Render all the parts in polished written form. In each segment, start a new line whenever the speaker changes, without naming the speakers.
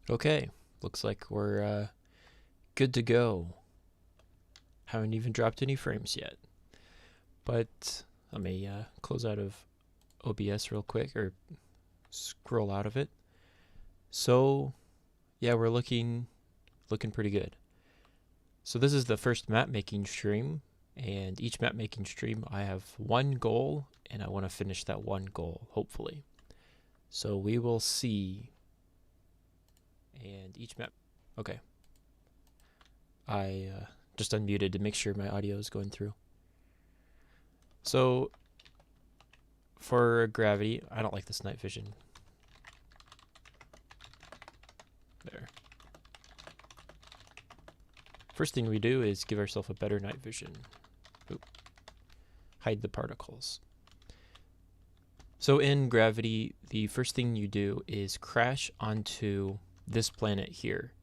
Okay, looks like we're good to go. Haven't even dropped any frames yet. But let me close out of OBS real quick, or scroll out of it. So yeah, we're looking pretty good. So this is the first map making stream, and each map making stream I have one goal, and I want to finish that one goal, hopefully. So we will see. And each map, okay. I just unmuted to make sure my audio is going through. So for gravity, I don't like this night vision. There. First thing we do is give ourselves a better night vision. Oop. Hide the particles. So in gravity, the first thing you do is crash onto this planet here.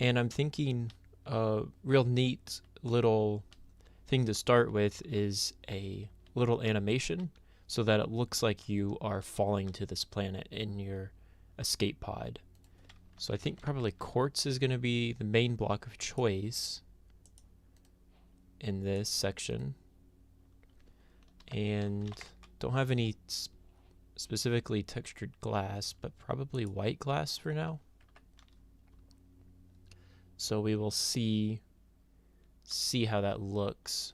And I'm thinking a real neat little thing to start with is a little animation so that it looks like you are falling to this planet in your escape pod. So I think probably quartz is going to be the main block of choice in this section. And don't have any specifically textured glass, but probably white glass for now. So we will see how that looks.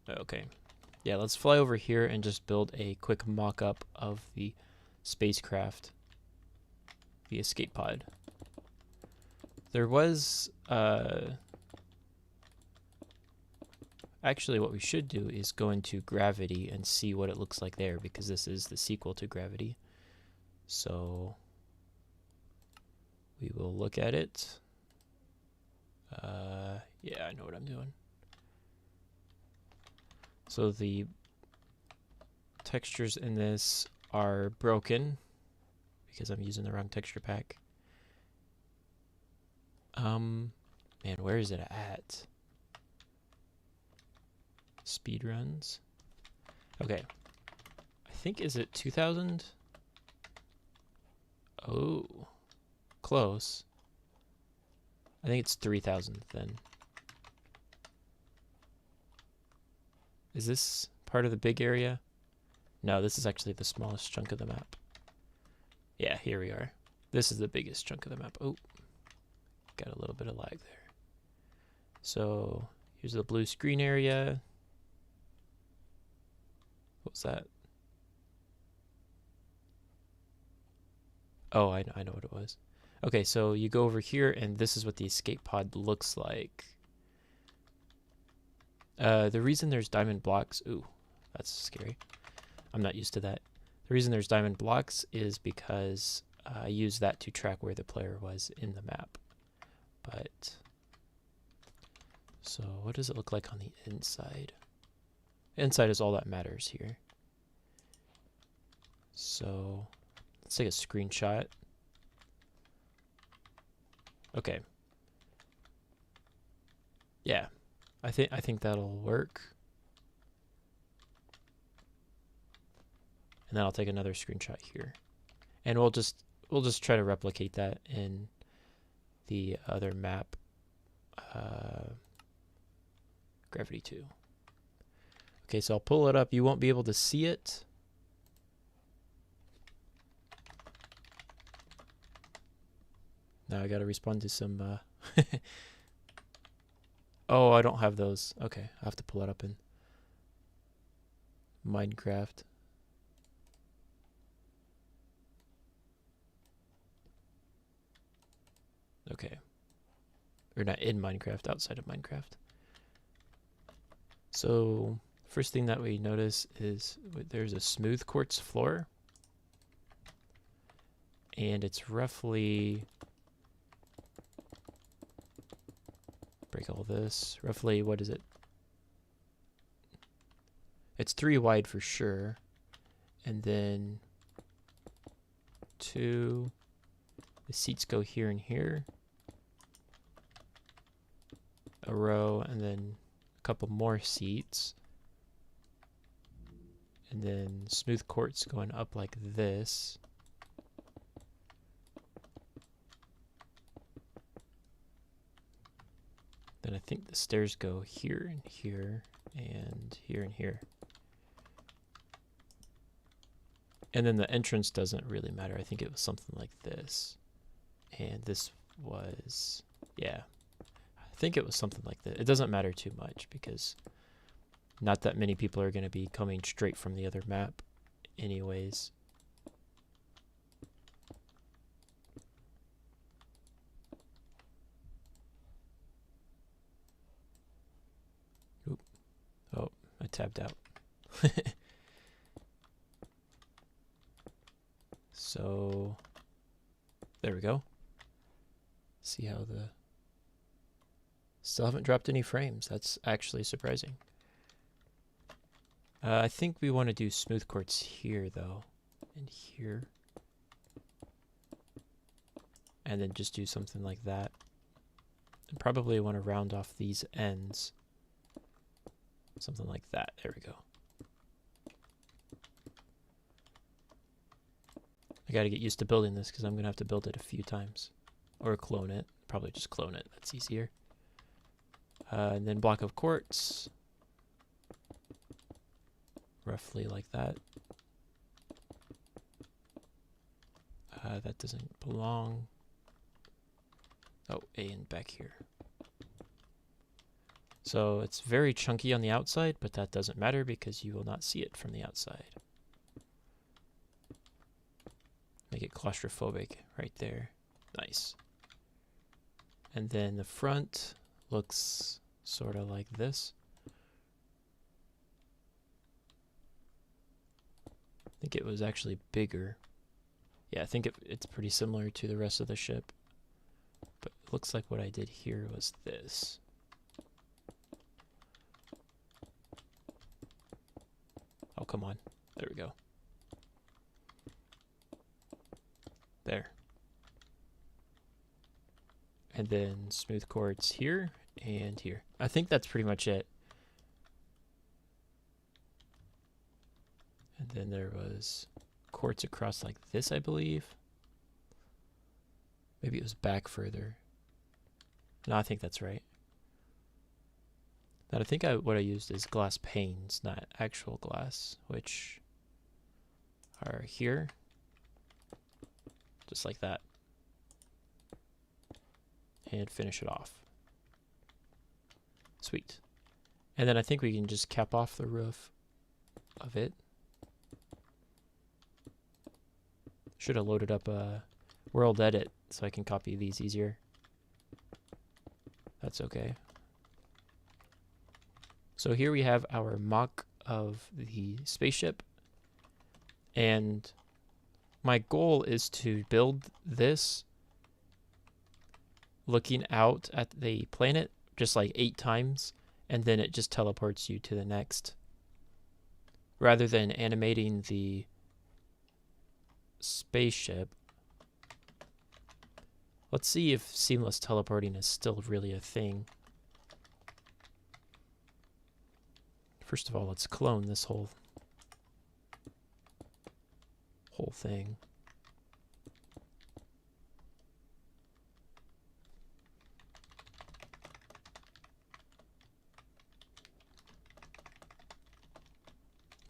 Okay. Yeah, let's fly over here and just build a quick mock-up of the spacecraft, the escape pod. There was actually what we should do is go into Gravity and see what it looks like there, because this is the sequel to Gravity. So we will look at it. Yeah, I know what I'm doing. So the textures in this are broken because I'm using the wrong texture pack. Man, where is it at? Speed runs. Okay. I think, is it 2000? Oh, close. I think it's 3000 then. Is this part of the big area? No, this is actually the smallest chunk of the map. Yeah, here we are. This is the biggest chunk of the map. Oh, got a little bit of lag there. So here's the blue screen area. What's that? Oh, I know what it was. Okay, so you go over here, and this is what the escape pod looks like. The reason there's diamond blocks... Ooh, that's scary. I'm not used to that. The reason there's diamond blocks is because I use that to track where the player was in the map. But... so what does it look like on the inside? Inside is all that matters here. So let's take a screenshot. Okay. Yeah, I think that'll work. And then I'll take another screenshot here, and we'll just try to replicate that in the other map, Gravity 2. Okay, so I'll pull it up. You won't be able to see it. Now I gotta respond to some oh, I don't have those. Okay, I have to pull it up in Minecraft. Okay. Or not in Minecraft, outside of Minecraft. So first thing that we notice is there's a smooth quartz floor. And it's roughly... break all this. Roughly, what is it? It's 3 wide for sure. And then 2... the seats go here and here. A row, and then a couple more seats. And then smooth quartz going up like this. Then I think the stairs go here and here and here and here. And then the entrance doesn't really matter. I think it was something like this. And this was, yeah, I think it was something like that. It doesn't matter too much because not that many people are going to be coming straight from the other map anyways. Oop. Oh, I tabbed out. So there we go. See how the still haven't dropped any frames. That's actually surprising. I think we want to do smooth quartz here though, and here, and then just do something like that. And probably want to round off these ends, something like that. There we go. I got to get used to building this because I'm going to have to build it a few times. Or clone it. Probably just clone it. That's easier. And then block of quartz. Roughly like that. That doesn't belong. Oh, and back here. So it's very chunky on the outside, but that doesn't matter because you will not see it from the outside. Make it claustrophobic right there. Nice. And then the front looks sort of like this. I think it was actually bigger. Yeah, I think it's pretty similar to the rest of the ship. But it looks like what I did here was this. Oh, come on. There we go. There. And then smooth quartz here and here. I think that's pretty much it. And then there was quartz across like this, I believe. Maybe it was back further. No, I think that's right. But I think what I used is glass panes, not actual glass, which are here. Just like that. And finish it off. Sweet. And then I think we can just cap off the roof of it. Should have loaded up a world edit so I can copy these easier. That's okay. So here we have our mock of the spaceship. And my goal is to build this looking out at the planet just like 8 times, and then it just teleports you to the next. Rather than animating the spaceship. Let's see if seamless teleporting is still really a thing. First of all, let's clone this whole thing.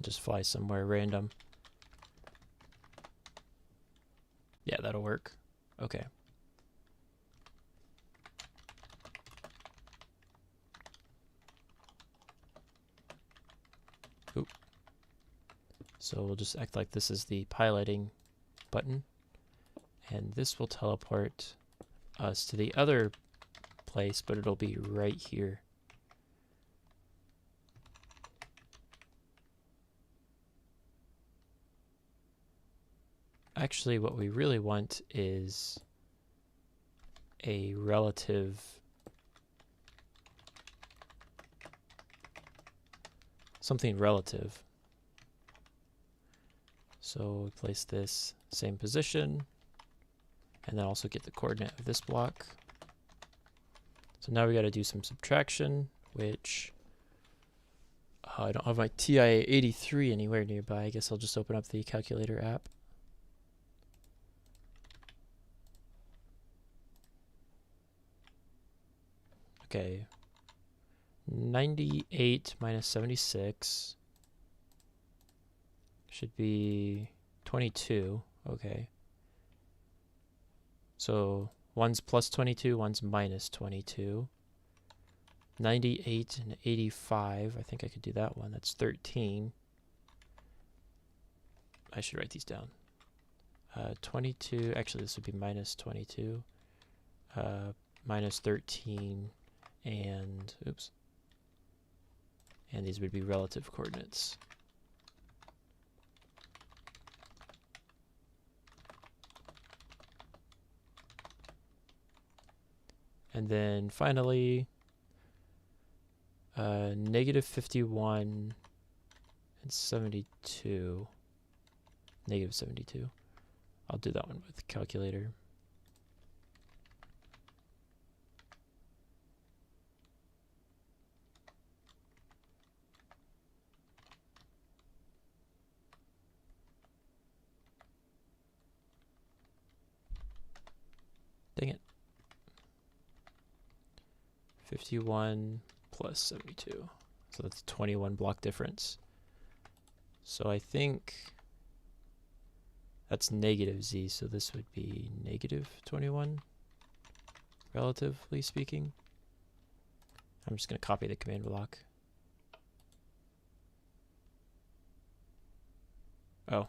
Just fly somewhere random. Yeah, that'll work. Okay. Oop. So we'll just act like this is the piloting button. And this will teleport us to the other place, but it'll be right here. Actually, what we really want is a relative something relative. So we place this same position and then also get the coordinate of this block. So now we got to do some subtraction, which I don't have my TI-83 anywhere nearby. I guess I'll just open up the calculator app. Okay. 98 minus 76 should be 22. Okay. So one's plus 22, one's minus 22. 98 and 85. I think I could do that one. That's 13. I should write these down. 22. Actually, this would be minus 22. Minus 13. And, oops. And these would be relative coordinates. And then finally, negative 51 and 72. Negative 72. I'll do that one with the calculator. Dang it. 51 plus 72. So that's a 21 block difference. So I think that's negative z, so this would be negative 21, relatively speaking. I'm just going to copy the command block. Oh.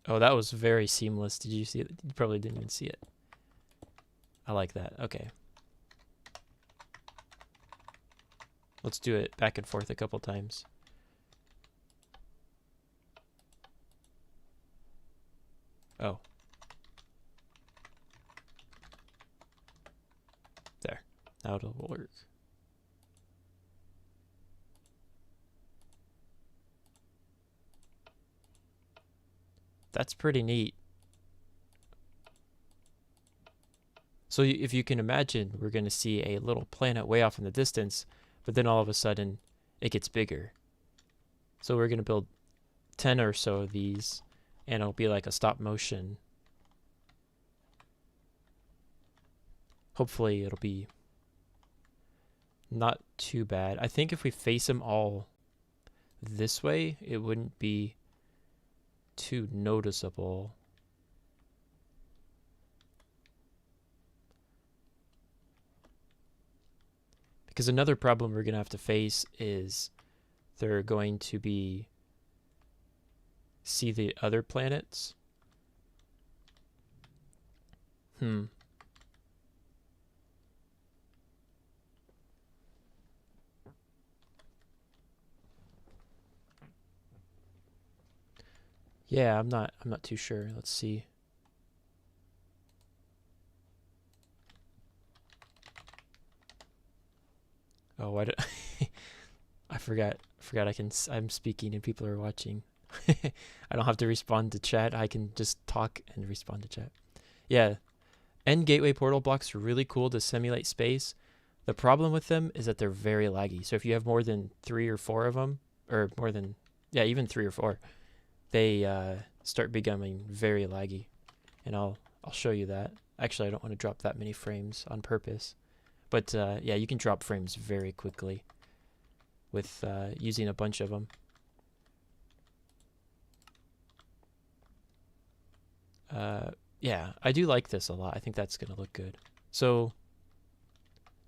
Oh, that was very seamless. Did you see it? You probably didn't even see it. I like that. Okay. Let's do it back and forth a couple times. Oh. There. Now it'll work. That's pretty neat. So if you can imagine, we're going to see a little planet way off in the distance, but then all of a sudden it gets bigger. So we're going to build 10 or so of these, and it'll be like a stop motion. Hopefully it'll be not too bad. I think if we face them all this way, it wouldn't be too noticeable. Because another problem we're going to have to face is they're going to see the other planets. Yeah, I'm not too sure. Let's see. Oh, I forgot I'm speaking and people are watching. I don't have to respond to chat. I can just talk and respond to chat. Yeah. End gateway portal blocks are really cool to simulate space. The problem with them is that they're very laggy. So if you have more than 3 or 4 of them, or more than, yeah, even 3 or 4, they start becoming very laggy. And I'll show you that. Actually, I don't want to drop that many frames on purpose. But yeah, you can drop frames very quickly with using a bunch of them. Yeah, I do like this a lot. I think that's going to look good. So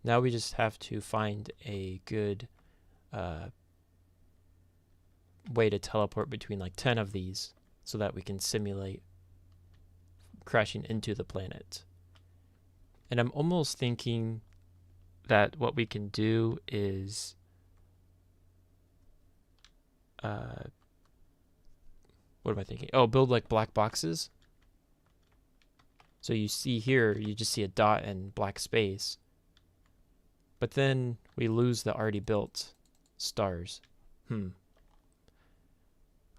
now we just have to find a good way to teleport between like 10 of these so that we can simulate crashing into the planet. And I'm almost thinking that what we can do is what am I thinking? Oh, build like black boxes. So you see here, you just see a dot and black space. But then we lose the already built stars.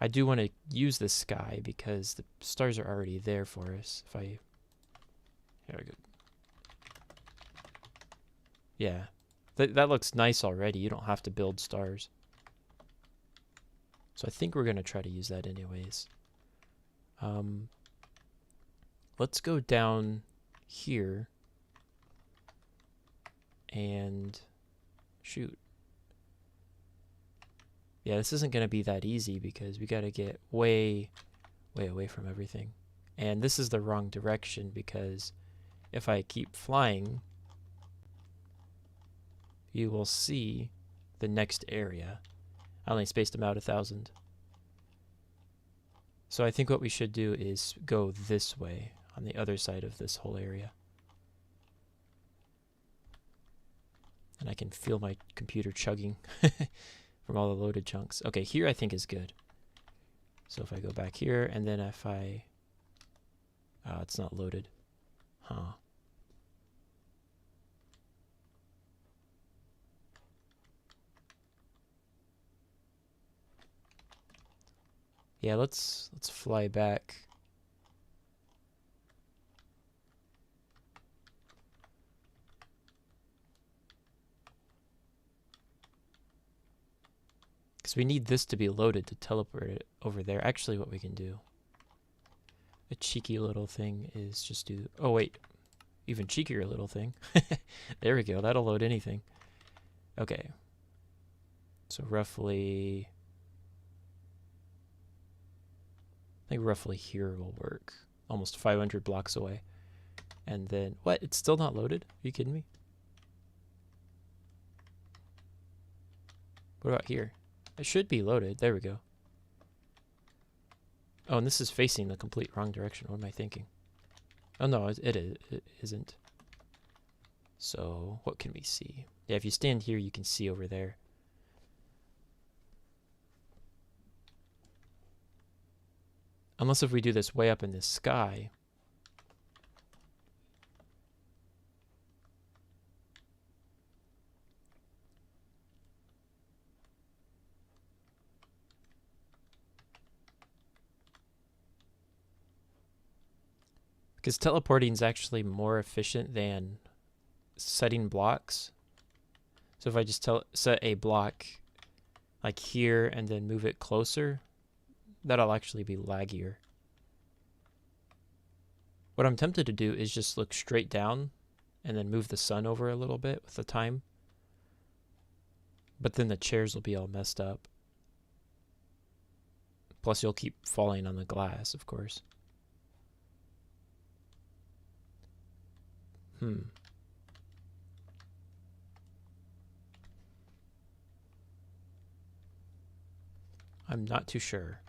I do want to use the sky because the stars are already there for us. Here we go. Yeah. That looks nice already. You don't have to build stars. So I think we're going to try to use that anyways. Let's go down here and shoot. Yeah, this isn't going to be that easy because we got to get way away from everything. And this is the wrong direction because if I keep flying, you will see the next area. I only spaced them out 1,000. So I think what we should do is go this way on the other side of this whole area. And I can feel my computer chugging from all the loaded chunks. Okay, here I think is good. So if I go back here and then if I... it's not loaded. Huh. Yeah, let's fly back. Because we need this to be loaded to teleport it over there. Actually, what we can do, a cheeky little thing is just do... Oh, wait. Even cheekier little thing. There we go. That'll load anything. Okay. So roughly... I think roughly here will work. Almost 500 blocks away. And then... What? It's still not loaded? Are you kidding me? What about here? It should be loaded. There we go. Oh, and this is facing the complete wrong direction. What am I thinking? Oh, no, it isn't. So, what can we see? Yeah, if you stand here, you can see over there. Unless if we do this way up in the sky. Because teleporting is actually more efficient than setting blocks. So if I just set a block like here and then move it closer, that'll actually be laggier. What I'm tempted to do is just look straight down and then move the sun over a little bit with the time. But then the chairs will be all messed up. Plus you'll keep falling on the glass, of course. I'm not too sure.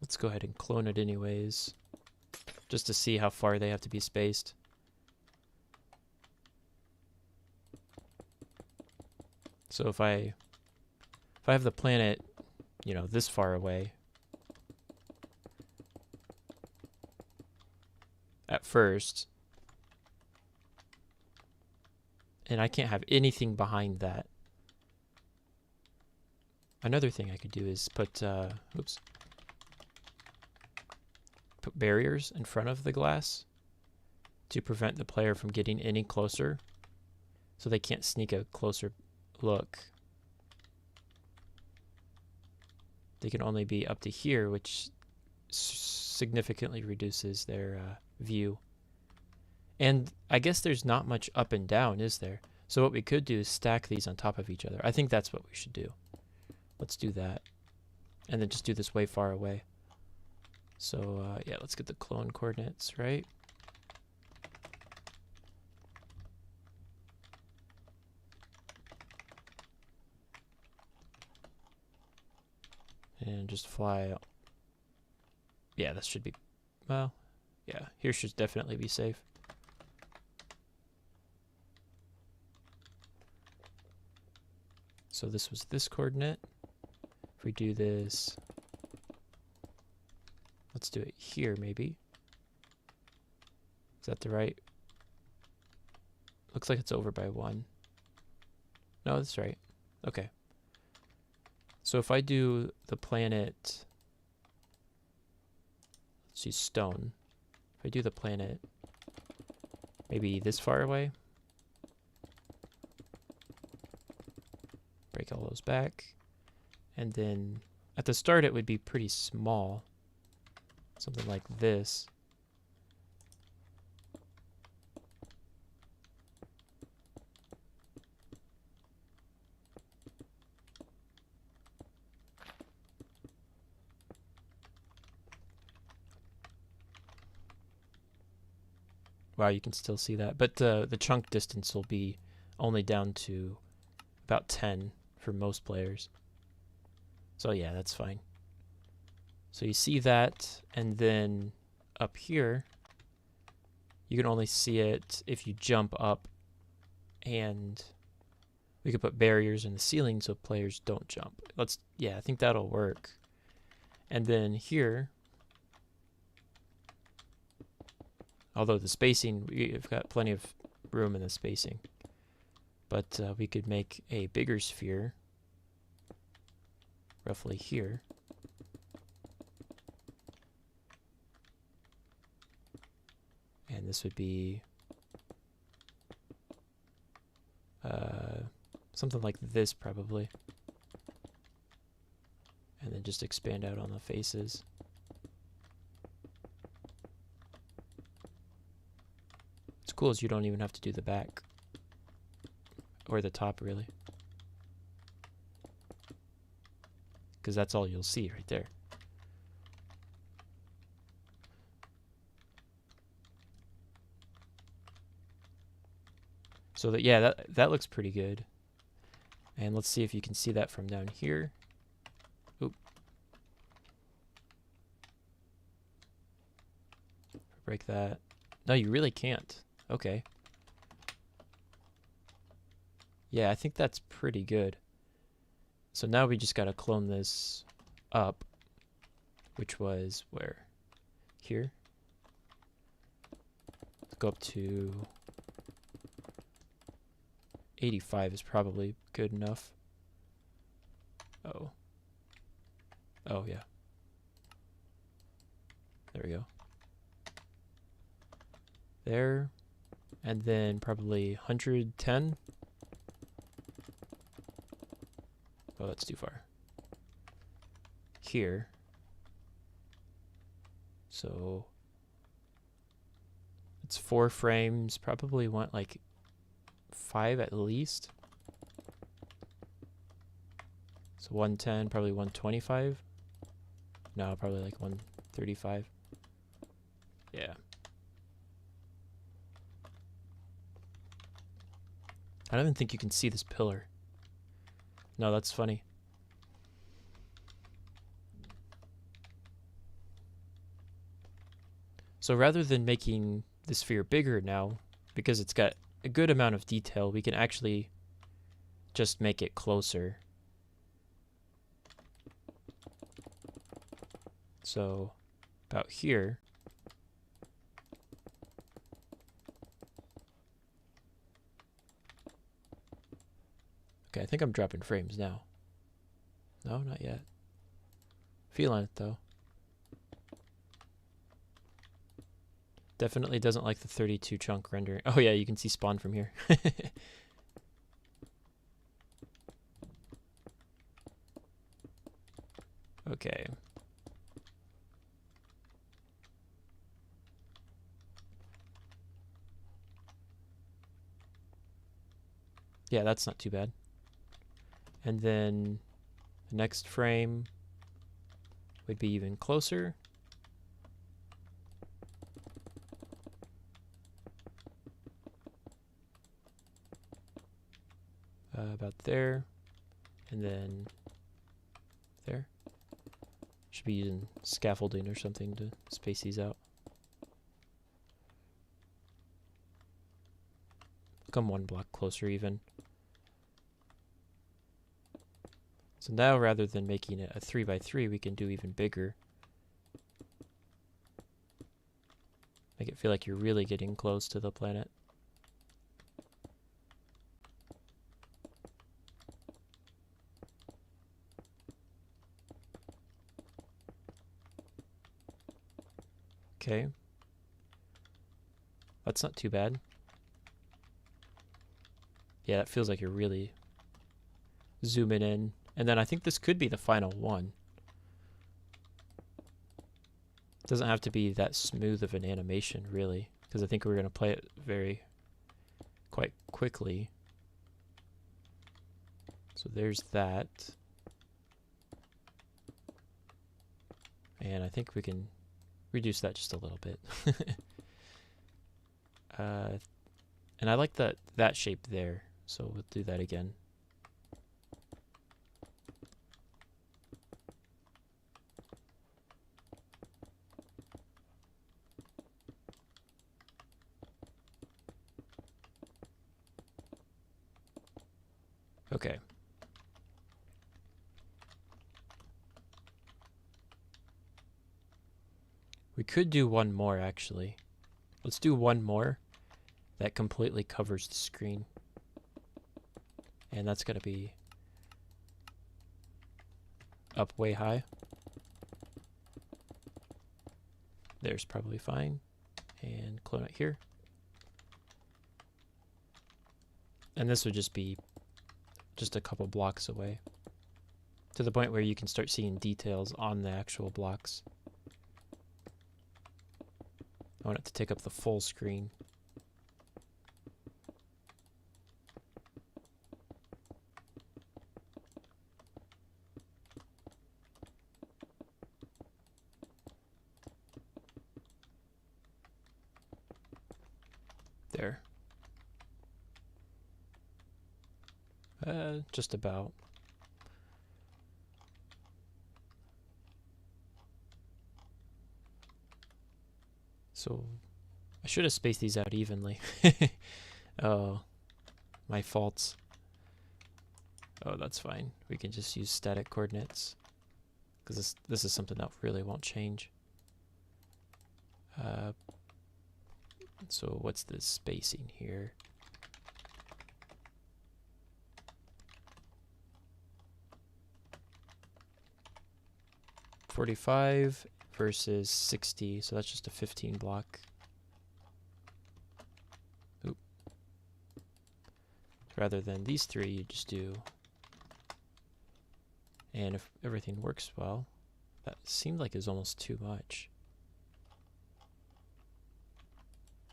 Let's go ahead and clone it anyways, just to see how far they have to be spaced. So if I have the planet, you know, this far away at first, and I can't have anything behind that. Another thing I could do is put put barriers in front of the glass to prevent the player from getting any closer, so they can't sneak a closer look. They can only be up to here, which significantly reduces their view. And I guess there's not much up and down, is there? So what we could do is stack these on top of each other. I think that's what we should do. Let's do that. And then just do this way far away. So yeah, let's get the clone coordinates, right? And just fly out. Yeah, this should be, well, yeah, here should definitely be safe. So this was this coordinate. If we do this, let's do it here maybe. Is that the right? Looks like it's over by 1. No, that's right. Okay. So if I do the planet, let's use stone. If I do the planet maybe this far away, break all those back, and then at the start it would be pretty small, something like this. Wow, you can still see that. But the chunk distance will be only down to about 10 for most players. So yeah, that's fine. So you see that, and then up here, you can only see it if you jump up, and we could put barriers in the ceiling so players don't jump. Yeah, I think that'll work. And then here, although the spacing, we've got plenty of room in the spacing. But we could make a bigger sphere, roughly here. And this would be something like this, probably. And then just expand out on the faces. What's cool is you don't even have to do the back. Or the top, really. Because that's all you'll see right there. So that, yeah, that looks pretty good. And let's see if you can see that from down here. Oop. Break that. No, you really can't. Okay. Yeah, I think that's pretty good. So now we just gotta clone this up, which was where? Here. Let's go up to 85 is probably good enough. Oh. Oh, yeah. There we go. There. And then probably 110. Oh, that's too far. Here. So it's 4 frames. Probably want like 5 at least. So 110, probably 125. No, probably like 135. Yeah. I don't even think you can see this pillar. No, that's funny. So rather than making the sphere bigger now, because it's got a good amount of detail, we can actually just make it closer. So about here. Okay, I think I'm dropping frames now. No, not yet. Feeling it though. Definitely doesn't like the 32 chunk rendering. Oh yeah, you can see spawn from here. Okay. Yeah, that's not too bad. And then the next frame would be even closer. About there. And then there. Should be using scaffolding or something to space these out. Come 1 block closer even. So now rather than making it a 3x3, we can do even bigger. Make it feel like you're really getting close to the planet. Okay. That's not too bad. Yeah, it feels like you're really zooming in. And then I think this could be the final one. It doesn't have to be that smooth of an animation, really, because I think we're going to play it quite quickly. So there's that. And I think we can reduce that just a little bit. And I like that shape there, so we'll do that again. Okay. We could do one more, actually. Let's do one more that completely covers the screen. And that's going to be up way high. There's probably fine. And clone it here. And this would just be just a couple blocks away, to the point where you can start seeing details on the actual blocks. I want it to take up the full screen. There. Just about. So I should have spaced these out evenly. Oh, my faults. Oh, that's fine. We can just use static coordinates, because this is something that really won't change. So what's the spacing here? $45 versus 60, so that's just a 15 block. Oop. Rather than these three, you just do. And if everything works well, that seemed like it's almost too much.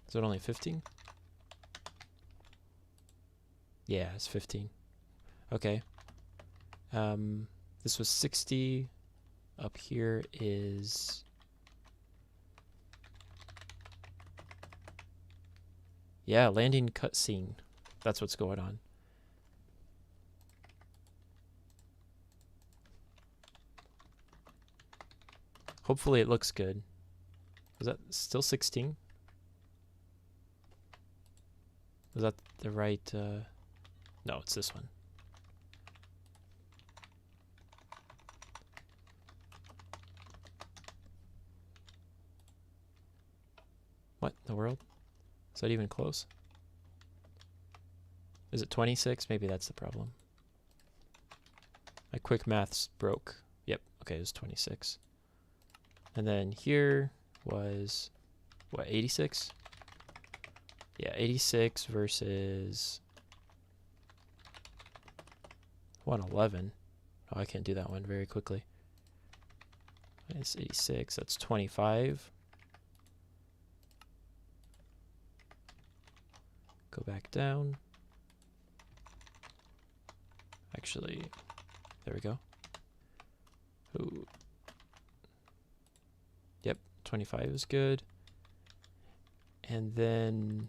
Is it only 15? Yeah, it's 15. Okay. This was 60. Up here is... yeah, landing cutscene. That's what's going on. Hopefully it looks good. Is that still 16? Was that the right... no, it's this one. What in the world? Is that even close? Is it 26? Maybe that's the problem. My quick maths broke. Yep, okay, it was 26. And then here was, what, 86? Yeah, 86 versus 111. Oh, I can't do that one very quickly. It's 86, that's 25. Go back down. Actually, there we go. Ooh. Yep, 25 is good. And then...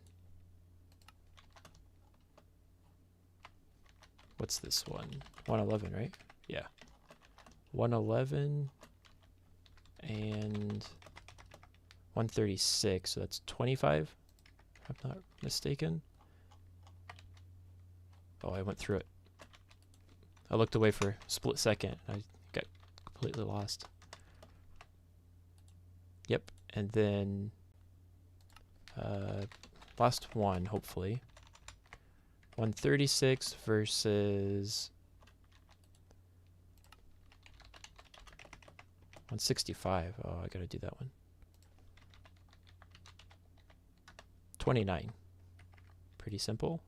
what's this one? 111, right? Yeah. 111 and 136, so that's 25, if I'm not mistaken. Oh, I went through it. I looked away for a split second. I got completely lost. Yep, and then last one, hopefully. 136 versus 165. Oh, I gotta do that one. 29. Pretty simple.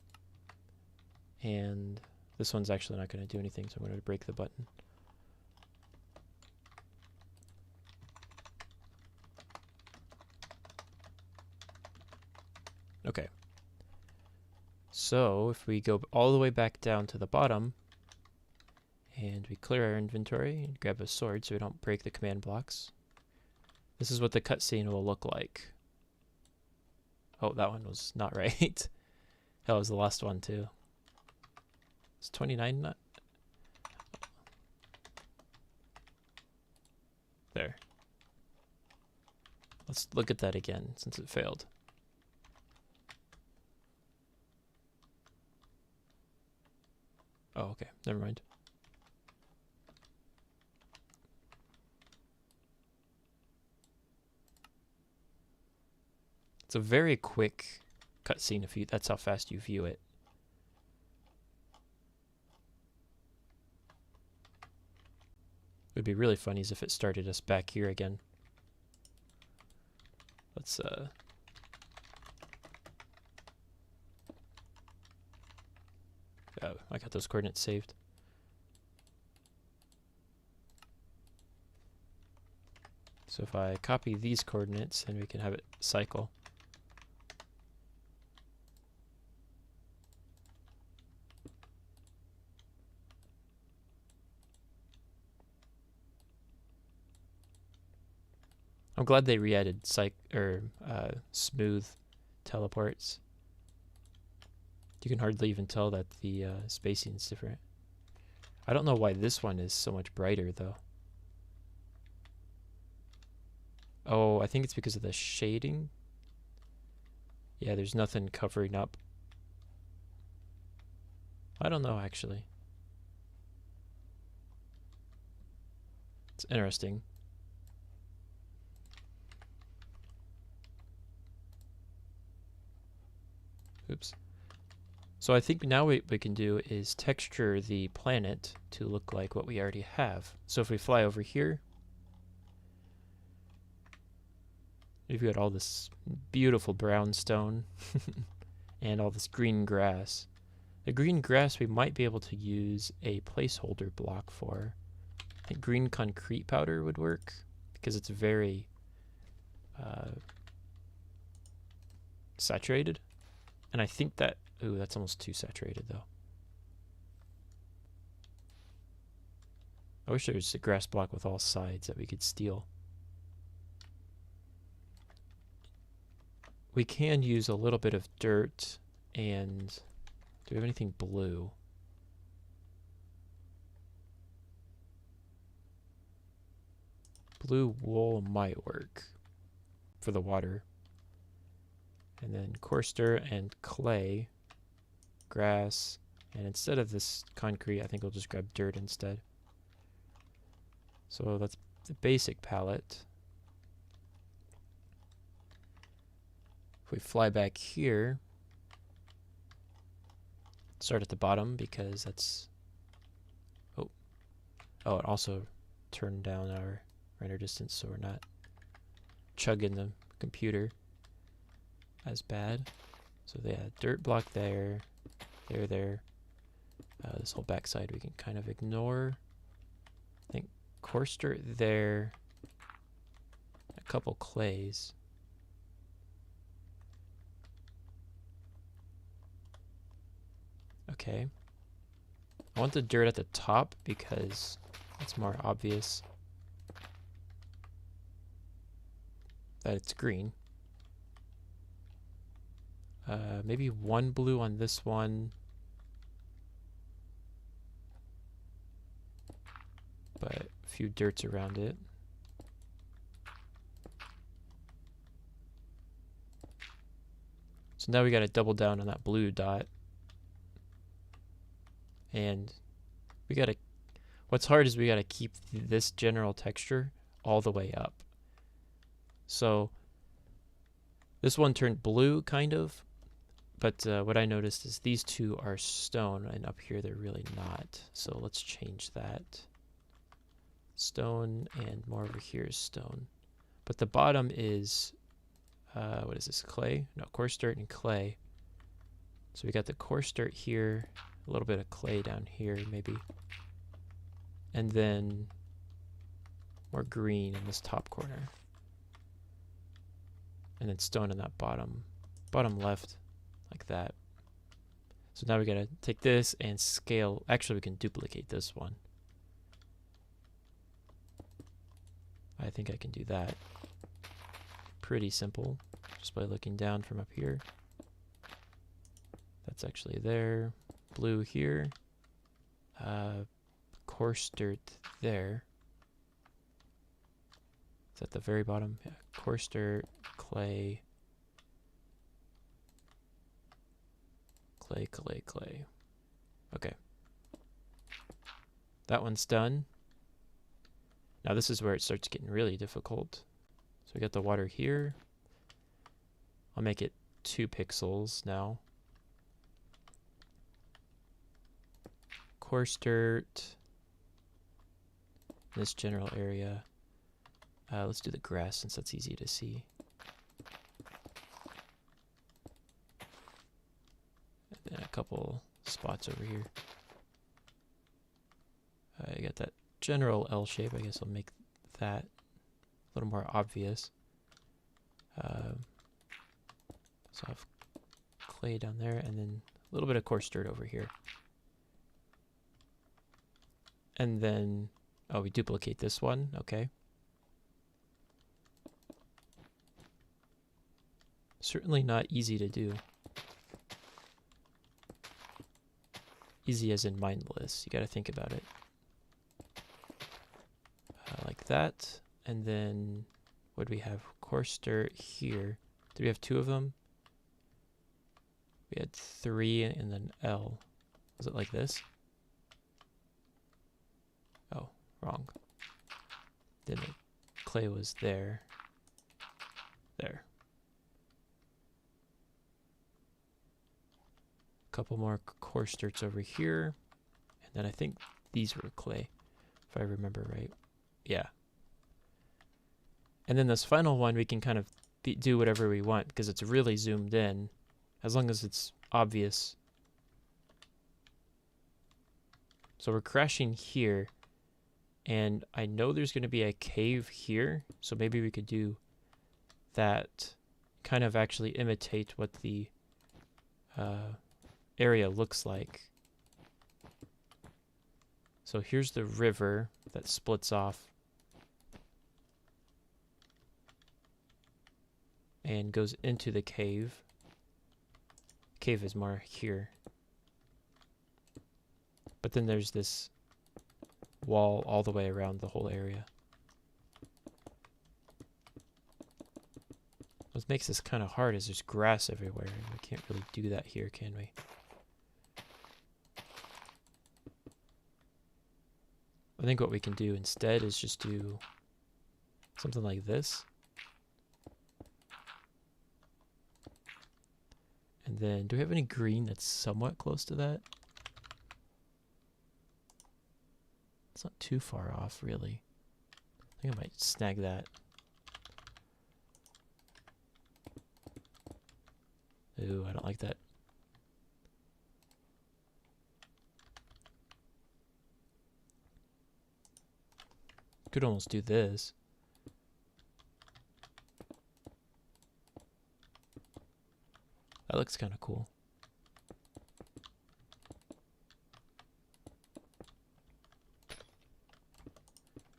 And this one's actually not going to do anything, so I'm going to break the button. Okay. So if we go all the way back down to the bottom, and we clear our inventory and grab a sword so we don't break the command blocks, this is what the cutscene will look like. Oh, that one was not right. That was the last one too. Is 29 not? There. Let's look at that again since it failed. Oh, okay. Never mind. It's a very quick cutscene if you, that's how fast you view it. It would be really funny as if it started us back here again. Let's oh, I got those coordinates saved. So if I copy these coordinates, then we can have it cycle. I'm glad they re-added smooth teleports. You can hardly even tell that the spacing is different. I don't know why this one is so much brighter though. Oh, I think it's because of the shading. Yeah, there's nothing covering up. I don't know actually. It's interesting. Oops. So I think now what we can do is texture the planet to look like what we already have. So if we fly over here, we've got all this beautiful brownstone and all this green grass. The green grass we might be able to use a placeholder block for. I think green concrete powder would work because it's very saturated. And I think that, ooh, that's almost too saturated though. I wish there was a grass block with all sides that we could steal. We can use a little bit of dirt and, do we have anything blue? Blue wool might work for the water. And then coarse dirt and clay, grass, and instead of this concrete, I think we'll just grab dirt instead. So that's the basic palette. If we fly back here, start at the bottom because that's, oh, it also turned down our render distance so we're not chugging the computer as bad. So yeah, dirt block there, there. This whole backside we can kind of ignore. I think coarse dirt there, a couple clays. Okay. I want the dirt at the top because it's more obvious that it's green. Maybe one blue on this one. But a few dirts around it. So now we got to double down on that blue dot. And we got to, what's hard is we got to keep this general texture all the way up. So this one turned blue kind of. But what I noticed is these two are stone, and up here they're really not. So let's change that. Stone, and more over here is stone. But the bottom is what is this, clay? No, coarse dirt and clay. So we got the coarse dirt here, a little bit of clay down here maybe, and then more green in this top corner, and then stone in that bottom left, like that. So now we gotta take this and scale. Actually, we can duplicate this one. I think I can do that. Pretty simple, just by looking down from up here. That's actually there. Blue here. Coarse dirt there. It's at the very bottom. Yeah. Coarse dirt, clay. Clay, clay, clay. Okay. That one's done. Now this is where it starts getting really difficult. So we got the water here. I'll make it 2 pixels now. Coarse dirt. This general area. Let's do the grass since that's easy to see. And then a couple spots over here. I got that general L shape. I guess I'll make that a little more obvious. So I have clay down there and then a little bit of coarse dirt over here. And then, oh, we duplicate this one. Okay. Certainly not easy to do. Easy as in mindless. You got to think about it. Like that. And then, what do we have? Coarse dirt here. Do we have 2 of them? We had 3 and then L. Was it like this? Oh, wrong. Then the clay was there. There. Couple more coarse dirts over here, and then I think these were clay, if I remember right. Yeah. And then this final one, we can kind of do whatever we want because it's really zoomed in, as long as it's obvious. So we're crashing here, and I know there's going to be a cave here, so maybe we could do that, kind of actually imitate what the area looks like. So here's the river that splits off and goes into the cave. Cave is more here. But then there's this wall all the way around the whole area. What makes this kind of hard is there's grass everywhere. We can't really do that here, can we? I think what we can do instead is just do something like this. And then, do we have any green that's somewhat close to that? It's not too far off, really. I think I might snag that. Ooh, I don't like that. Could almost do this. That looks kind of cool.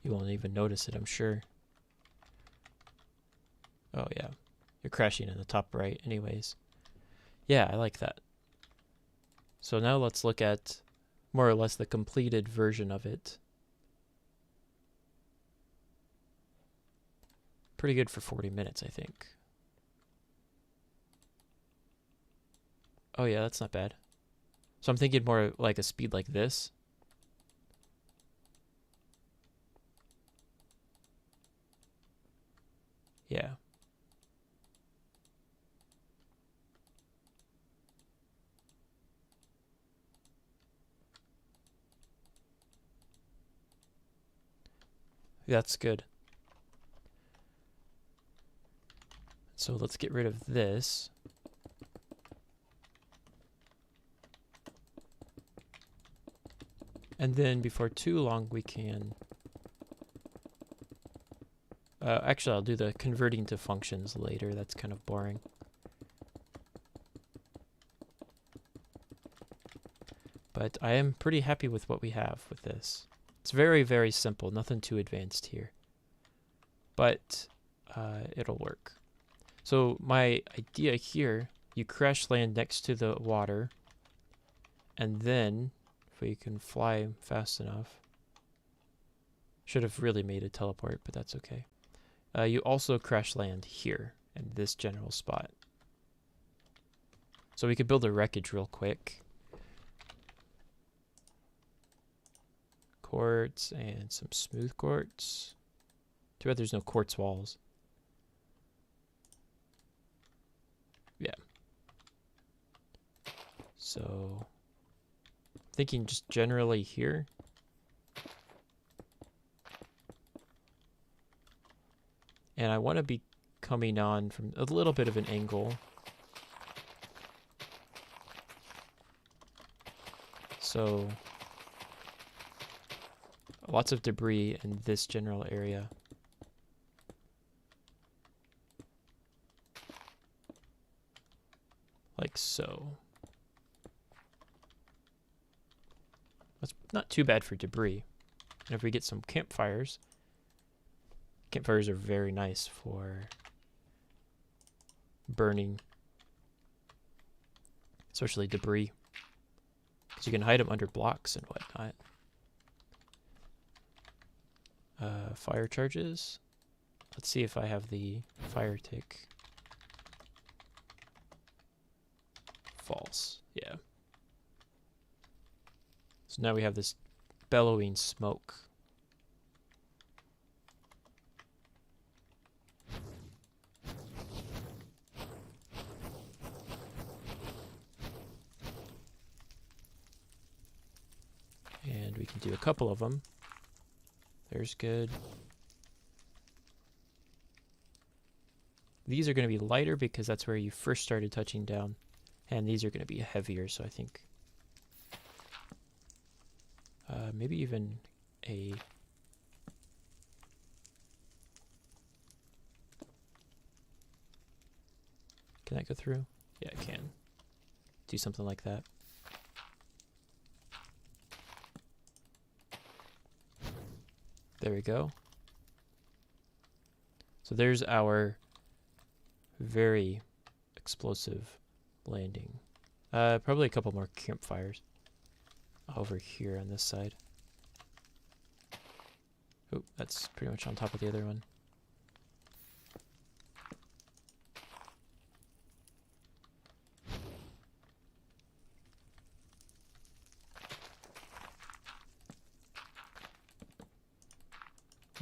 You won't even notice it, I'm sure. Oh yeah, you're crashing in the top right anyways. Yeah, I like that. So now let's look at more or less the completed version of it. Pretty good for 40 minutes, I think. Oh yeah, that's not bad. So I'm thinking more like a speed like this. Yeah. That's good. So let's get rid of this. And then before too long we can... actually, I'll do the converting to functions later. That's kind of boring. But I am pretty happy with what we have with this. It's very, very simple. Nothing too advanced here. But it'll work. So my idea here, you crash land next to the water. And then, if we can fly fast enough. Should have really made a teleport, but that's okay. You also crash land here in this general spot. So we could build a wreckage real quick. Quartz and some smooth quartz. Too bad there's no quartz walls. Yeah. So, thinking just generally here. And I want to be coming on from a little bit of an angle. So, lots of debris in this general area. Like so. That's not too bad for debris. And if we get some campfires, campfires are very nice for burning, especially debris, because you can hide them under blocks and whatnot. Fire charges. Let's see if I have the fire tick. False. Yeah. So now we have this bellowing smoke. And we can do a couple of them. There's good. These are going to be lighter because that's where you first started touching down. And these are going to be heavier, so I think maybe even a... Can that go through? Yeah, it can. Do something like that. There we go. So there's our very explosive landing. Probably a couple more campfires over here on this side. Oh, that's pretty much on top of the other one.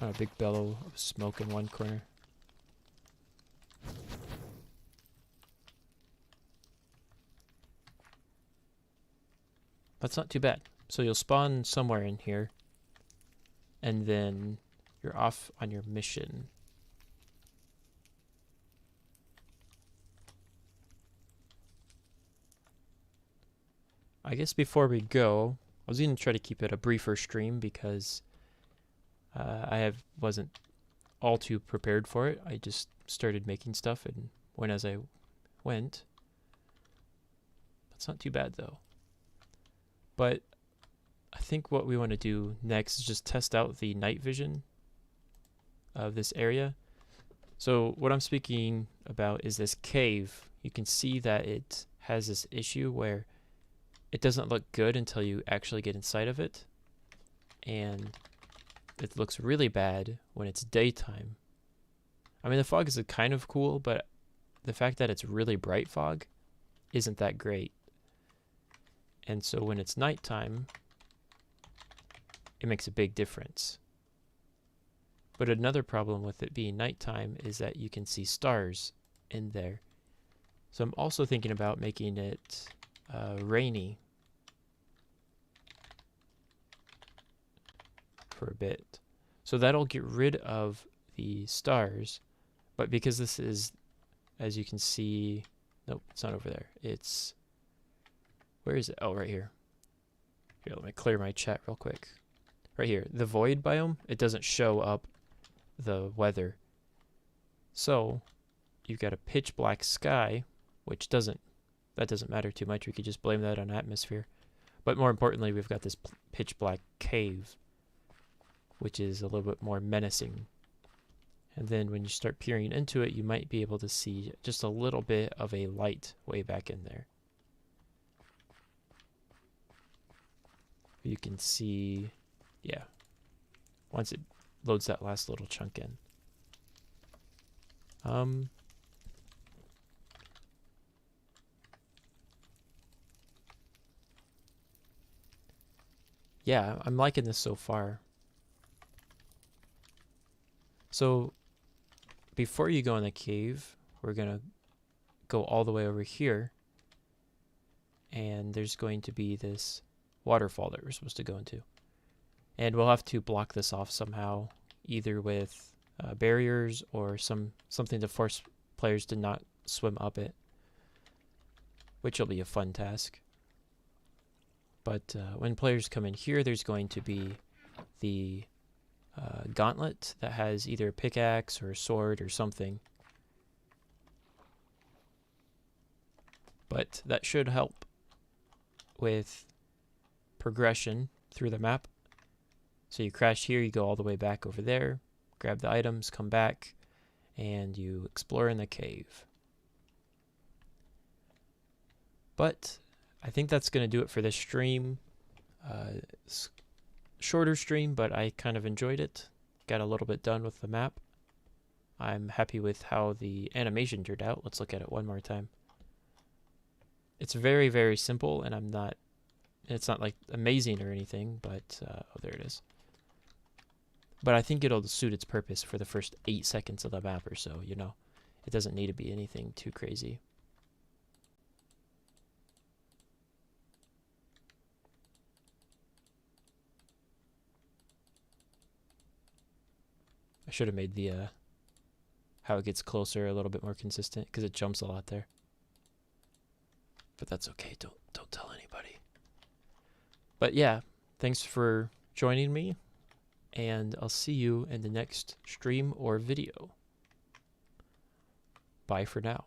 Oh, a big bellow of smoke in one corner. That's not too bad. So you'll spawn somewhere in here, and then you're off on your mission. I guess before we go, I was going to try to keep it a briefer stream because wasn't all too prepared for it. I just started making stuff and went as I went. That's not too bad though. But I think what we want to do next is just test out the night vision of this area. So what I'm speaking about is this cave. You can see that it has this issue where it doesn't look good until you actually get inside of it. And it looks really bad when it's daytime. I mean, the fog is kind of cool, but the fact that it's really bright fog isn't that great. And so when it's nighttime, it makes a big difference. But another problem with it being nighttime is that you can see stars in there. So I'm also thinking about making it rainy for a bit. So that'll get rid of the stars, but because this is as you can see, nope, it's not over there. It's, where is it? Oh, right here. Here, let me clear my chat real quick. Right here, the void biome, it doesn't show up the weather. So you've got a pitch black sky, which doesn't matter too much. We could just blame that on atmosphere. But more importantly, we've got this pitch black cave, which is a little bit more menacing. And then when you start peering into it, you might be able to see just a little bit of a light way back in there. You can see, yeah, once it loads that last little chunk in. Yeah, I'm liking this so far. So before you go in the cave, we're gonna go all the way over here, and there's going to be this waterfall that we're supposed to go into. And we'll have to block this off somehow, either with barriers or something to force players to not swim up it, which will be a fun task. But when players come in here, there's going to be the gauntlet that has either a pickaxe or a sword or something. But that should help with progression through the map. So you crash here, you go all the way back over there, grab the items, come back, and you explore in the cave. But I think that's going to do it for this stream. Shorter stream, but I kind of enjoyed it. Got a little bit done with the map. I'm happy with how the animation turned out. Let's look at it one more time. It's very, very simple, and it's not like amazing or anything, but oh, there it is. But I think it'll suit its purpose for the first 8 seconds of the map or so, you know. It doesn't need to be anything too crazy. I should have made the how it gets closer a little bit more consistent, because it jumps a lot there. But that's okay. Don't tell anybody. But yeah, thanks for joining me, and I'll see you in the next stream or video. Bye for now.